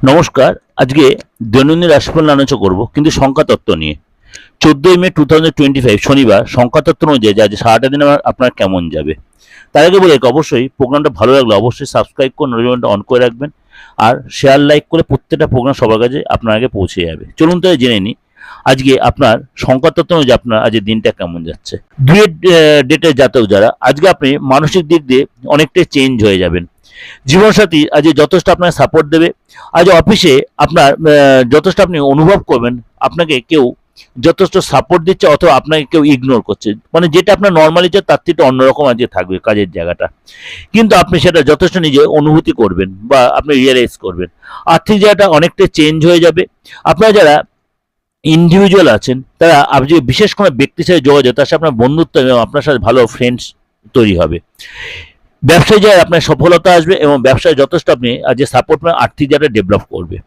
নমস্কার। আজকে দৈনন্দিন রাশিফল আলোচনা করব কিন্তু সংখ্যাতত্ত্ব নিয়ে। 14 মে 2025 শনিবার সংখ্যাতত্ত্ব অনুযায়ী আজ সারাটা দিন আপনার কেমন যাবে। তার আগে বলে অবশ্যই প্রোগ্রামটা ভালো লাগলে অবশ্যই সাবস্ক্রাইব করে নোটিফিকেশনটা অন করে রাখবেন। আর শেয়ার লাইক করে প্রত্যেকটা প্রোগ্রাম সবার কাছে আপনার আগে পৌঁছে যাবে। চলুন তাহলে জেনে নিই আজকে আপনার সংখ্যাতত্ত্ব অনুযায়ী আপনার আজকের দিনটা কেমন যাচ্ছে। দুয়ের ডেটের জাতক যারা আজকে আপনি মানসিক দিক দিয়ে অনেকটাই চেঞ্জ হয়ে যাবেন। জীবনসাথী আজ যথেষ্ট আপনাকে সাপোর্ট দেবে। আজ অফিসে আপনার যথেষ্ট আপনি অনুভব করবেন আপনাকে কেউ যথেষ্ট সাপোর্ট দিচ্ছে অথবা আপনাকে কেউ ইগনোর করছে, মানে যেটা আপনার নর্মালি তার থেকে অন্যরকম আজকে থাকবে কাজের জায়গাটা, কিন্তু আপনি সেটা যথেষ্ট নিজে অনুভূতি করবেন বা আপনি রিয়েলাইজ করবেন। আর্থিক জায়গাটা অনেকটাই চেঞ্জ হয়ে যাবে। আপনারা যারা ইন্ডিভিজুয়াল আছেন তারা আপনি বিশেষ কোনো ব্যক্তির সাথে যোগাযোগ, তার সাথে আপনার বন্ধুত্ব এবং আপনার সাথে ভালো ফ্রেন্ডস তৈরি হবে। ব্যবসায় যায় আপনার সফলতা আসবে এবং ব্যবসায় যথেষ্ট আপনি আজ সাপোর্ট আর্থিক জায়গাটা ডেভেলপ করবে।